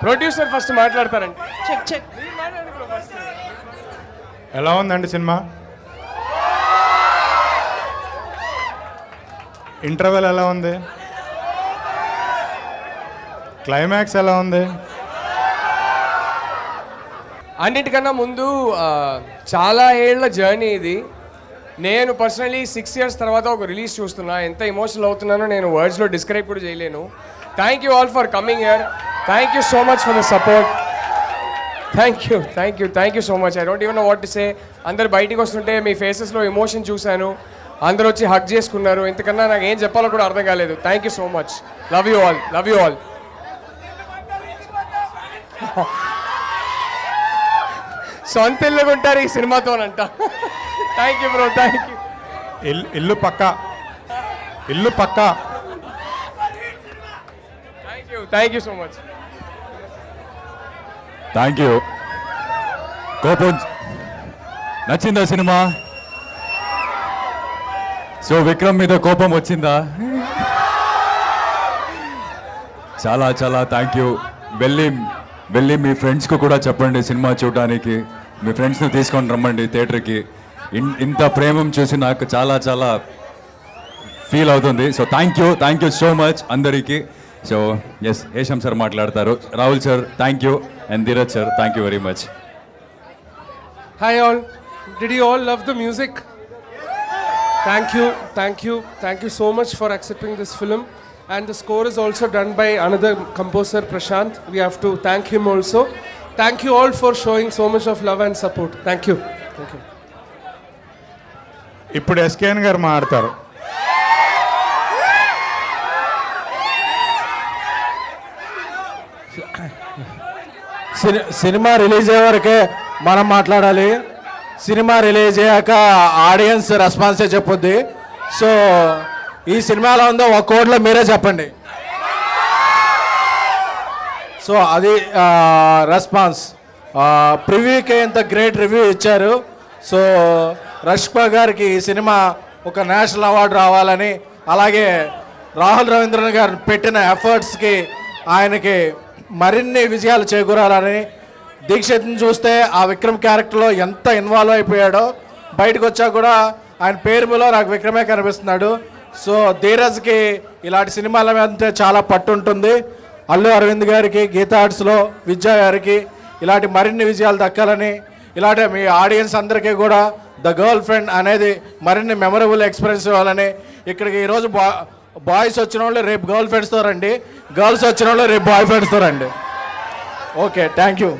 Producer first మాట్లాడతారండి. Check ఎలా ఉందండి సినిమా? ఇంటర్వెల్ ఎలా ఉంది? క్లైమాక్స్ ఎలా ఉంది? అన్నిటికన్నా ముందు చాలా ఏళ్ల జర్నీ ఇది. నేను పర్సనలీ 6 years తర్వాత ఒక రిలీజ్ చూస్తున్నా. ఎంత ఎమోషనల్ అవుతున్నానో నేను వర్డ్స్లో డిస్క్రైబ్ కూడా చేయలేను. Thank you all for coming here. Thank you so much for the support. Thank you so much. I don't even know what to say. అందరు బయటికి వస్తుంటే మీ ఫేసెస్లో ఎమోషన్ చూశాను. అందరూ వచ్చి హగ్ చేసుకున్నారు. ఇంతకన్నా నాకు ఏం చెప్పాలో కూడా అర్థం కాలేదు. Thank you so much. Love you all. సొంత ఇల్లుగుంటారు ఈ సినిమాతోనంట. Thank you bro, thank you. ఇల్లు పక్కా. Thank you so much. Thank you. కోపం నచ్చిందా సినిమా? సో విక్రమ్ మీద కోపం వచ్చిందా? చాలా చాలా థ్యాంక్ యూ. వెళ్ళి మీ ఫ్రెండ్స్కి కూడా చెప్పండి సినిమా చూడడానికి. మీ ఫ్రెండ్స్ని తీసుకొని రమ్మండి థియేటర్కి. ఇంత ప్రేమం చూసి నాకు చాలా చాలా ఫీల్ అవుతుంది. So thank you so much అందరికీ. సో ఎస్, హేషం సార్ మాట్లాడతారు. Rahul sir thank you, and Dheeraj sir thank you very much. Hi all, did you all love the music? Thank you so much for accepting this film. And the score is also done by another composer, Prashant. We have to thank him also. Thank you all for showing so much of love and support. Thank you. ఇప్పుడు SKN గారు మాట్లాడతారు. Cinema release అయ్యే వరకే మనం మాట్లాడాలి. Cinema release అయ్యాక audience రెస్పాన్సే చెప్పొద్ది. So ఈ సినిమాలో ఉందో ఒక కోడ్లో మీరే చెప్పండి. సో అది రెస్పాన్స్. ప్రివ్యూకి ఇంత గ్రేట్ రివ్యూ ఇచ్చారు. సో రష్పా గారికి ఈ సినిమా ఒక నేషనల్ అవార్డు రావాలని, అలాగే రాహుల్ రవీంద్రన్ గారు పెట్టిన ఎఫర్ట్స్కి ఆయనకి మరిన్ని విజయాలు చేకూరాలని, దీక్షిత్ని చూస్తే ఆ విక్రమ్ క్యారెక్టర్లో ఎంత ఇన్వాల్వ్ అయిపోయాడో బయటకు వచ్చా కూడా ఆయన పేరులో నాకు విక్రమే కనిపిస్తున్నాడు. సో ధీరజ్కి ఇలాంటి సినిమాల మీద చాలా పట్టు ఉంటుంది. అల్లు అరవింద్ గారికి, గీతా ఆర్ట్స్లో విద్యా గారికి ఇలాంటి మరిన్ని విజయాలు దక్కాలని, ఇలాంటి మీ ఆడియన్స్ అందరికీ కూడా ద గర్ల్ ఫ్రెండ్ అనేది మరిన్ని మెమరబుల్ ఎక్స్పీరియన్స్ ఇవ్వాలని, ఇక్కడికి ఈరోజు బాయ్స్ వచ్చిన వాళ్ళు రేపు గర్ల్ ఫ్రెండ్స్తో రండి, గర్ల్స్ వచ్చిన వాళ్ళు రేపు బాయ్ ఫ్రెండ్స్తో రండి. Okay, thank you.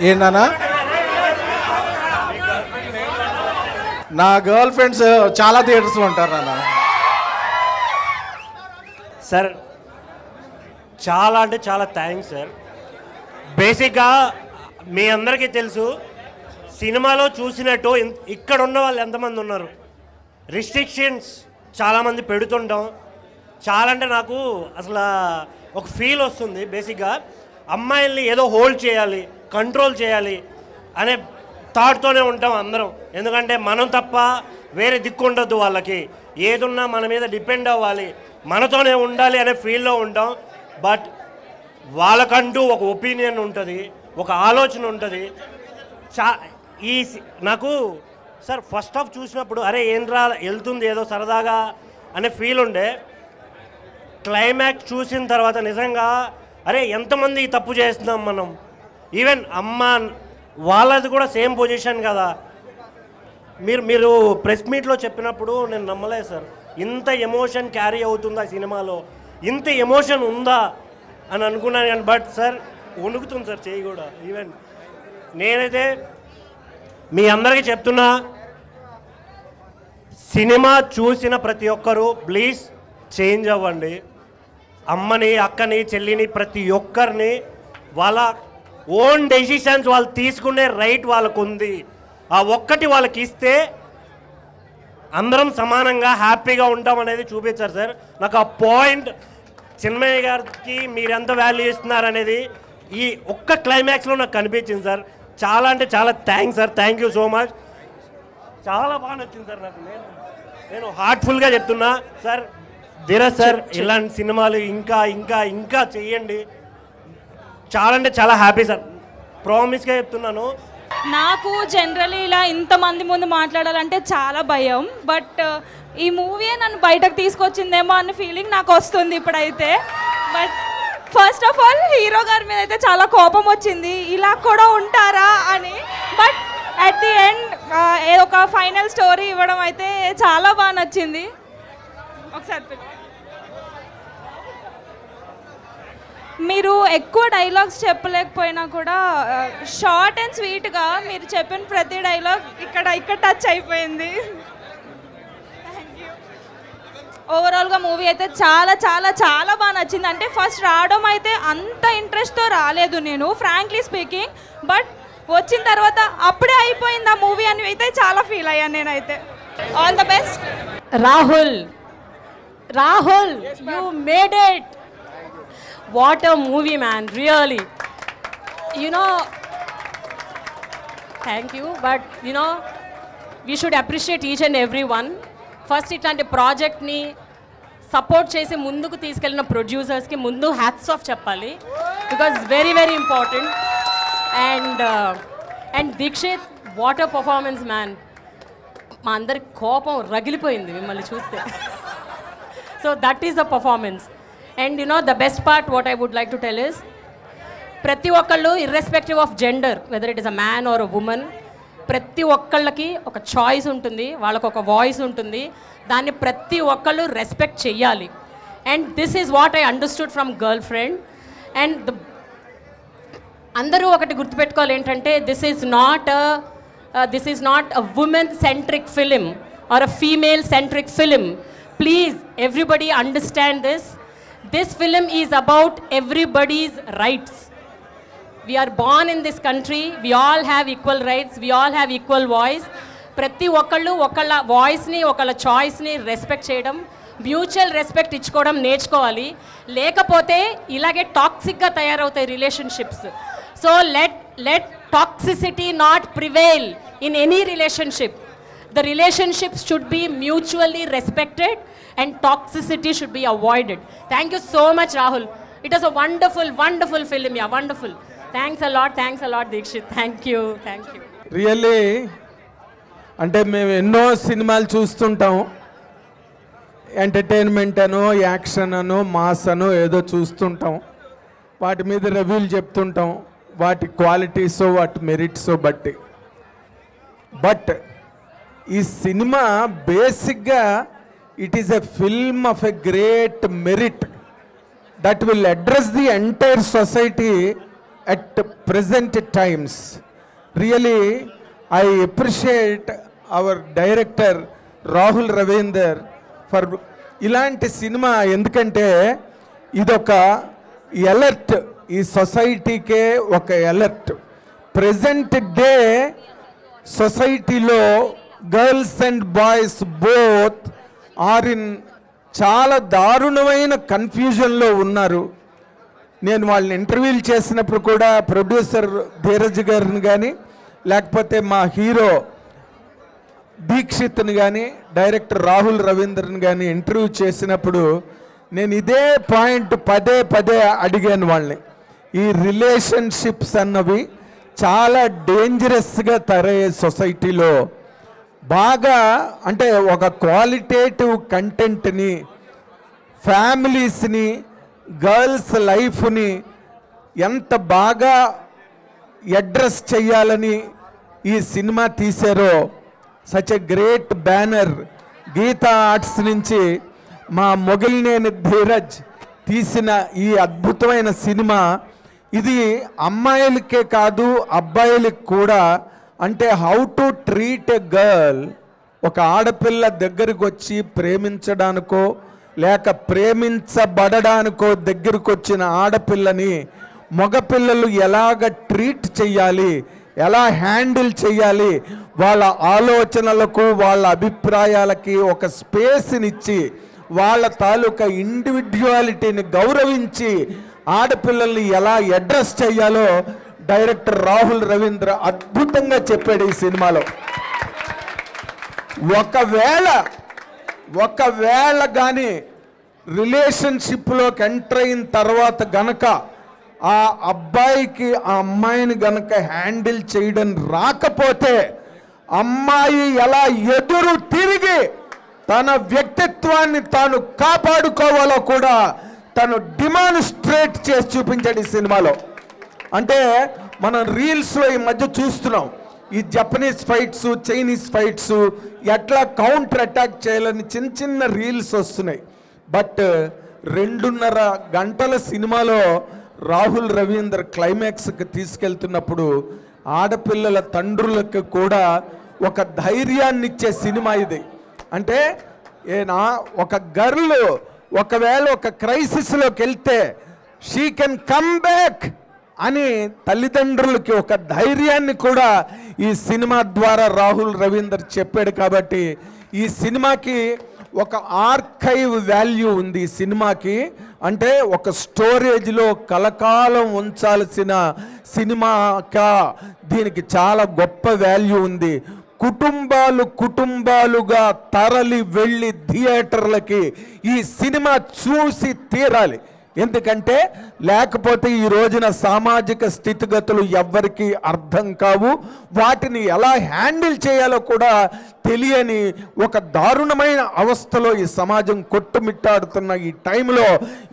ఏంటన్నా? నా గర్ల్ ఫ్రెండ్స్ చాలా థియేటర్స్లో ఉంటారు నాన్న. సార్ చాలా అంటే చాలా థ్యాంక్స్ సార్. బేసిక్గా మీ అందరికీ తెలుసు, సినిమాలో చూసినట్టు ఇక్కడ ఉన్న వాళ్ళు ఎంతమంది ఉన్నారు. రిస్ట్రిక్షన్స్ చాలామంది పెడుతుంటాం. చాలా అంటే నాకు అసలు ఒక ఫీల్ వస్తుంది. బేసిక్గా అమ్మాయిల్ని ఏదో హోల్డ్ చేయాలి, కంట్రోల్ చేయాలి అనే థాట్తోనే ఉంటాం అందరం. ఎందుకంటే మనం తప్ప వేరే దిక్కు ఉండొద్దు వాళ్ళకి. ఏదున్నా మన మీద డిపెండ్ అవ్వాలి, మనతోనే ఉండాలి అనే ఫీల్లో ఉంటాం. బట్ వాళ్ళకంటూ ఒక ఒపీనియన్ ఉంటుంది, ఒక ఆలోచన ఉంటుంది. నాకు సార్ ఫస్ట్ హాఫ్ చూసినప్పుడు అరే ఏంట్రా వెళ్తుంది ఏదో సరదాగా అనే ఫీల్ ఉండే. క్లైమాక్స్ చూసిన తర్వాత నిజంగా అరే ఎంతమంది తప్పు చేస్తున్నాం మనం. ఈవెన్ అమ్మ వాళ్ళది కూడా సేమ్ పొజిషన్ కదా. మీరు ప్రెస్ మీట్లో చెప్పినప్పుడు నేను నమ్మలేదు సార్, ఇంత ఎమోషన్ క్యారీ అవుతుందా సినిమాలో, ఇంత ఎమోషన్ ఉందా అని అనుకున్నాను. కానీ బట్ సార్ వణుకుతుంది సార్ చేయి కూడా. ఈవెన్ నేనైతే మీ అందరికీ చెప్తున్నా, సినిమా చూసిన ప్రతి ఒక్కరూ ప్లీజ్ చేంజ్ అవ్వండి. అమ్మని, అక్కని, చెల్లిని, ప్రతి ఒక్కరిని వాళ్ళ ఓన్ డెసిషన్స్ వాళ్ళు తీసుకునే రైట్ వాళ్ళకు ఉంది. ఆ ఒక్కటి వాళ్ళకి ఇస్తే అందరం సమానంగా హ్యాపీగా ఉంటాం అనేది చూపించారు సార్. నాకు ఆ పాయింట్ చిన్మయ్య గారికి మీరు ఎంత వాల్యూ ఇస్తున్నారనేది ఈ ఒక్క క్లైమాక్స్లో నాకు కనిపించింది సార్. చాలా అంటే చాలా thanks sir. Thank you so much. చాలా బాగా నచ్చింది సార్ నాకు. నేను హార్ట్ఫుల్గా చెప్తున్నా సార్. ధీరజ్ సార్ ఇలాంటి సినిమాలు ఇంకా ఇంకా ఇంకా చెయ్యండి. చాలా అంటే చాలా హ్యాపీ సార్, ప్రామిస్గా చెప్తున్నాను. నాకు జనరలీ ఇలా ఇంతమంది ముందు మాట్లాడాలంటే చాలా భయం, బట్ ఈ మూవీ నన్ను బయటకు తీసుకొచ్చిందేమో అన్న ఫీలింగ్ నాకు వస్తుంది ఇప్పుడైతే. But first of all hero గారి మీద అయితే చాలా కోపం వచ్చింది, ఇలా కూడా ఉంటారా అని. బట్ అట్ ది ఎండ్ ఏదో ఒక ఫైనల్ స్టోరీ ఇవ్వడం అయితే చాలా బాగా నచ్చింది. ఒకసారి మీరు ఎక్కువ డైలాగ్స్ చెప్పలేకపోయినా కూడా షార్ట్ అండ్ స్వీట్గా మీరు చెప్పిన ప్రతి డైలాగ్ ఇక్కడ టచ్ అయిపోయింది. ఓవరాల్గా మూవీ అయితే చాలా చాలా చాలా బాగా నచ్చింది. అంటే ఫస్ట్ రావడం అయితే అంత ఇంట్రెస్ట్తో రాలేదు నేను, ఫ్రాంక్లీ స్పీకింగ్. బట్ వచ్చిన తర్వాత అప్పుడే అయిపోయింది ఆ మూవీ అని అయితే చాలా ఫీల్ అయ్యాను నేనైతే. All the best. Rahul, you made it. What a movie, man, really. You know, thank you, but you know, we should appreciate each and every one. First ఇట్లాంటి ప్రాజెక్ట్ని సపోర్ట్ చేసి ముందుకు తీసుకెళ్ళిన ప్రొడ్యూసర్స్కి ముందు హ్యాట్స్ ఆఫ్ చెప్పాలి, because very very important. And Dikshit, what a performance man. మా అందరి కోపం రగిలిపోయింది మిమ్మల్ని చూస్తే. So that is the performance. And you know the best part what I would like to tell is, ప్రతి ఒక్కళ్ళు irrespective of gender, whether it is a man or a woman, ప్రతి ఒక్కళ్ళకి ఒక చాయిస్ ఉంటుంది, వాళ్ళకు ఒక వాయిస్ ఉంటుంది, దాన్ని ప్రతి ఒక్కళ్ళు రెస్పెక్ట్ చెయ్యాలి. And this is what I understood from Girlfriend. And అందరూ ఒకటి గుర్తుపెట్టుకోవాలి ఏంటంటే, this is not a woman centric film or a female centric film. Please, everybody understand this. This film is about everybody's rights. We are born in this country. We all have equal rights. We all have equal voice. ప్రతి ఒక్కళ్ళు ఒకళ్ళ వాయిస్ని ఒకళ్ళ చాయిస్ని respect చేయడం, mutual respect ఇచ్చుకోవడం నేర్చుకోవాలి. లేకపోతే ఇలాగే టాక్సిక్గా తయారవుతాయి relationships. So let toxicity not prevail in any relationship. The relationships should be mutually respected and toxicity should be avoided. Thank you so much, Rahul. It was a wonderful, wonderful film. Yeah, wonderful. Thanks a lot, Dikshit. Thank you. Really అంటే మేము ఎన్నో సినిమాలు చూస్తుంటాం, entertainment అనో action అనో mass అనో ఏదో చూస్తుంటాం, వాటి మీద రివ్యూలు చెప్తుంటాం, వాటి క్వాలిటీసో వాటి మెరిట్సో బట్టి. బట్ ఈ సినిమా బేసిక్గా it is a film of a great merit that will address the entire society at present times. Really I appreciate our director Rahul Ravindran for ఇలాంటి సినిమా. ఎందుకంటే ఇదొక ఎలర్ట్, ఈ సొసైటీకే ఒక ఎలర్ట్. ప్రెజెంట్ డే సొసైటీలో girls and boys both are in చాలా దారుణమైన కన్ఫ్యూజన్లో ఉన్నారు. నేను వాళ్ళని ఇంటర్వ్యూలు చేసినప్పుడు కూడా ప్రొడ్యూసర్ ధీరజ్ గారిని కానీ లేకపోతే మా హీరో దీక్షిత్ని కానీ డైరెక్టర్ రాహుల్ రవీందర్ని కానీ ఇంటర్వ్యూ చేసినప్పుడు నేను ఇదే పాయింట్ పదే అడిగాను వాళ్ళని. ఈ రిలేషన్షిప్స్ అన్నవి చాలా డేంజరస్గా తయారయ్యే సొసైటీలో బాగా అంటే ఒక క్వాలిటేటివ్ కంటెంట్ని, ఫ్యామిలీస్ని, గర్ల్స్ లైఫ్ని ఎంత బాగా అడ్రస్ చేయాలని ఈ సినిమా తీశారో, such a great banner Geetha Arts నుంచి మా మొగిలినేని ధీరజ్ తీసిన ఈ అద్భుతమైన సినిమా ఇది అమ్మాయిలకే కాదు అబ్బాయిలకు కూడా. అంటే how to treat a girl, ఒక ఆడపిల్ల దగ్గరికి వచ్చి ప్రేమించడానికో లేక ప్రేమించబడడానికో దగ్గరికి వచ్చిన ఆడపిల్లని మగపిల్లలు ఎలాగ ట్రీట్ చేయాలి, ఎలా హ్యాండిల్ చేయాలి, వాళ్ళ ఆలోచనలకు వాళ్ళ అభిప్రాయాలకి ఒక స్పేస్నిచ్చి వాళ్ళ తాలూకా ఇండివిడ్యువాలిటీని గౌరవించి ఆడపిల్లల్ని ఎలా అడ్రస్ చేయాలో డైరెక్టర్ రాహుల్ రవీంద్ర అద్భుతంగా చెప్పాడు ఈ సినిమాలో. ఒకవేళ కానీ రిలేషన్షిప్లోకి ఎంటర్ అయిన తర్వాత గనక ఆ అబ్బాయికి ఆ అమ్మాయిని గనక హ్యాండిల్ చేయడం రాకపోతే అమ్మాయి ఎలా ఎదురు తిరిగి తన వ్యక్తిత్వాన్ని తాను కాపాడుకోవాలో కూడా తను డిమాన్స్ట్రేట్ చేసి చూపించాడు ఈ సినిమాలో. అంటే మనం రీల్స్లో ఈ మధ్య చూస్తున్నాం, ఈ జపనీస్ ఫైట్స్, చైనీస్ ఫైట్స్ ఎట్లా కౌంటర్ అటాక్ చేయాలని చిన్న చిన్న రీల్స్ వస్తున్నాయి. బట్ 2.5 గంటల సినిమాలో రాహుల్ రవీందర్ క్లైమాక్స్కి తీసుకెళ్తున్నప్పుడు ఆడపిల్లల తండ్రులకు కూడా ఒక ధైర్యాన్ని ఇచ్చే సినిమా ఇది. అంటే ఒక గర్ల్ ఒకవేళ ఒక క్రైసిస్లోకి వెళ్తే షీ కెన్ కమ్ బ్యాక్ అని తల్లిదండ్రులకి ఒక ధైర్యాన్ని కూడా ఈ సినిమా ద్వారా రాహుల్ రవీందర్ చెప్పాడు. కాబట్టి ఈ సినిమాకి ఒక ఆర్కైవ్ వాల్యూ ఉంది. ఈ సినిమాకి అంటే ఒక స్టోరేజ్లో కలకాలం ఉంచాల్సిన సినిమాగా దీనికి చాలా గొప్ప వాల్యూ ఉంది. కుటుంబాలుగా తరలి వెళ్ళి థియేటర్లకి ఈ సినిమా చూసి తీరాలి. ఎందుకంటే లేకపోతే ఈ రోజున సామాజిక స్థితిగతులు ఎవ్వరికీ అర్థం కావు, వాటిని ఎలా హ్యాండిల్ చేయాలో కూడా తెలియని ఒక దారుణమైన అవస్థలో ఈ సమాజం కొట్టుమిట్టాడుతున్న ఈ టైంలో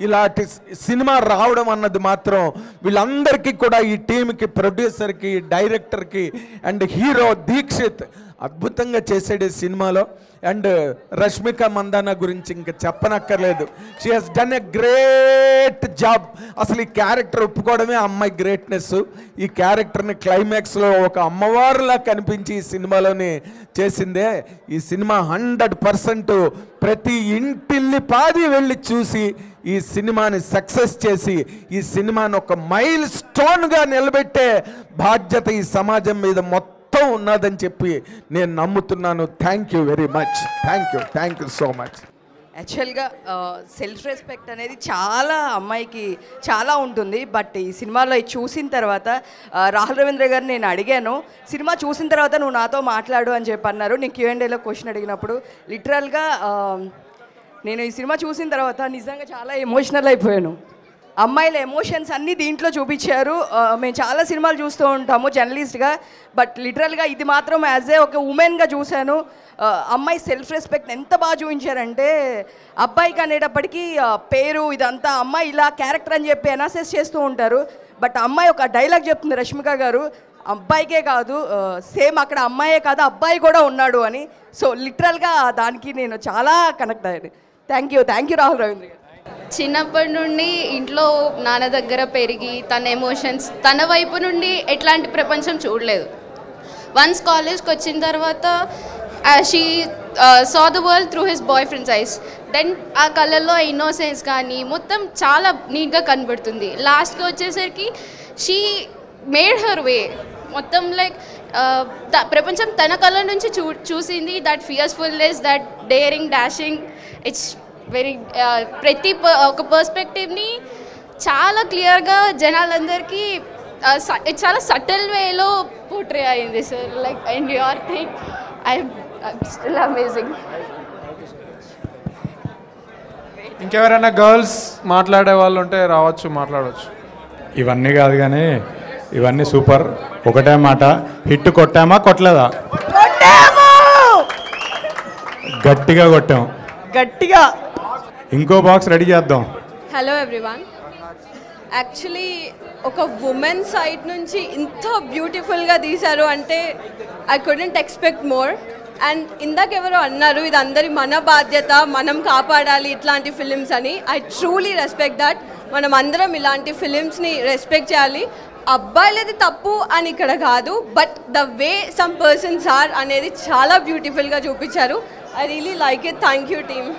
ఇలాంటి సినిమా రావడం అన్నది మాత్రం వీళ్ళందరికీ కూడా, ఈ టీంకి, ప్రొడ్యూసర్కి, డైరెక్టర్కి అండ్ హీరో దీక్షిత్ అద్భుతంగా చేసాడు ఈ సినిమాలో. అండ్ రష్మిక మందాన గురించి ఇంకా చెప్పనక్కర్లేదు. She has done a great job. అసలు ఈ క్యారెక్టర్ ఒప్పుకోవడమే అమ్మాయి గ్రేట్నెస్. ఈ క్యారెక్టర్ని క్లైమాక్స్లో ఒక అమ్మవారులా కనిపించి ఈ సినిమాలోనే చేసిందే. ఈ సినిమా 100% ప్రతి ఇంటిల్లి పాది వెళ్ళి చూసి ఈ సినిమాని సక్సెస్ చేసి ఈ సినిమాని ఒక మైల్ స్టోన్గా నిలబెట్టే బాధ్యత ఈ సమాజం మీద మొత్తం ఉన్నదని చెప్పి నేను నమ్ముతున్నాను. Thank you very much. Thank you so much. యాక్చువల్గా సెల్ఫ్ రెస్పెక్ట్ అనేది చాలా అమ్మాయికి చాలా ఉంటుంది. బట్ ఈ సినిమాలో చూసిన తర్వాత రాహుల్ రవీంద్ర గారిని నేను అడిగాను, సినిమా చూసిన తర్వాత నువ్వు నాతో మాట్లాడు అని చెప్పి అన్నారు. నేను Q&Aలో క్వశ్చన్ అడిగినప్పుడు లిటరల్గా నేను ఈ సినిమా చూసిన తర్వాత నిజంగా చాలా ఎమోషనల్ అయిపోయాను. అమ్మాయిల ఎమోషన్స్ అన్నీ దీంట్లో చూపించారు. మేము చాలా సినిమాలు చూస్తూ ఉంటాము జర్నలిస్ట్గా, బట్ లిటరల్గా ఇది మాత్రం యాజ్ ఏ ఒక ఉమెన్గా చూశాను. అమ్మాయి సెల్ఫ్ రెస్పెక్ట్ ఎంత బాగా చూపించారంటే, అబ్బాయికి అనేటప్పటికీ పేరు ఇదంతా అమ్మాయి ఇలా క్యారెక్టర్ అని చెప్పి అనాసెస్ చేస్తూ ఉంటారు. బట్ అమ్మాయి ఒక డైలాగ్ చెప్తుంది రష్మిక గారు, అబ్బాయికే కాదు సేమ్ అక్కడ అమ్మాయే కాదు అబ్బాయి కూడా ఉన్నాడు అని. సో లిటరల్గా దానికి నేను చాలా కనెక్ట్ అయ్యాను. థ్యాంక్ యూ రాహుల్ రవీంద్ర గారు. చిన్నప్పటి నుండి ఇంట్లో నాన్న దగ్గర పెరిగి తన ఎమోషన్స్ తన వైపు నుండి ఎట్లాంటి ప్రపంచం చూడలేదు. వన్స్ కాలేజ్కి వచ్చిన తర్వాత she saw the world through his boyfriend's eyes. Then ఆ కళ్ళల్లో ఇన్నోసెన్స్ కానీ మొత్తం చాలా నీట్గా కనబడుతుంది. లాస్ట్కి వచ్చేసరికి షీ మేడ్ హర్ వే. మొత్తం లైక్ ప్రపంచం తన కళ్ళ నుంచి చూసింది. That fearfulness, that daring, dashing, it's very ప్రతి ఒక పర్స్పెక్టివ్ని చాలా క్లియర్గా జనాలందరికీ చాలా సటిల్ వేలో పోర్ట్రే అయింది sir. Like and your thing I'm still amazing. ఇంకెవరైనా గర్ల్స్ మాట్లాడే వాళ్ళు ఉంటే రావచ్చు, మాట్లాడవచ్చు. ఇవన్నీ కాదు కానీ ఇవన్నీ సూపర్. ఒకటే మాట, హిట్ కొట్టామా కొట్టలేదా? గట్టిగా కొట్టాం. ఇంకో బాక్స్ రెడీ చేద్దాం. Hello everyone. యాక్చువల్లీ ఒక ఉమెన్ సైడ్ నుంచి ఇంత బ్యూటిఫుల్గా తీశారు అంటే I couldn't expect more. And ఇందాక ఎవరో అన్నారు ఇది అందరి మన బాధ్యత, మనం కాపాడాలి ఇట్లాంటి ఫిలిమ్స్ అని. I truly respect that. మనం అందరం ఇలాంటి ఫిలిమ్స్ని రెస్పెక్ట్ చేయాలి. అబ్బాయిలది తప్పు అని ఇక్కడ కాదు, but the way some persons are అనేది చాలా బ్యూటిఫుల్గా చూపించారు. I really like it. Thank you team.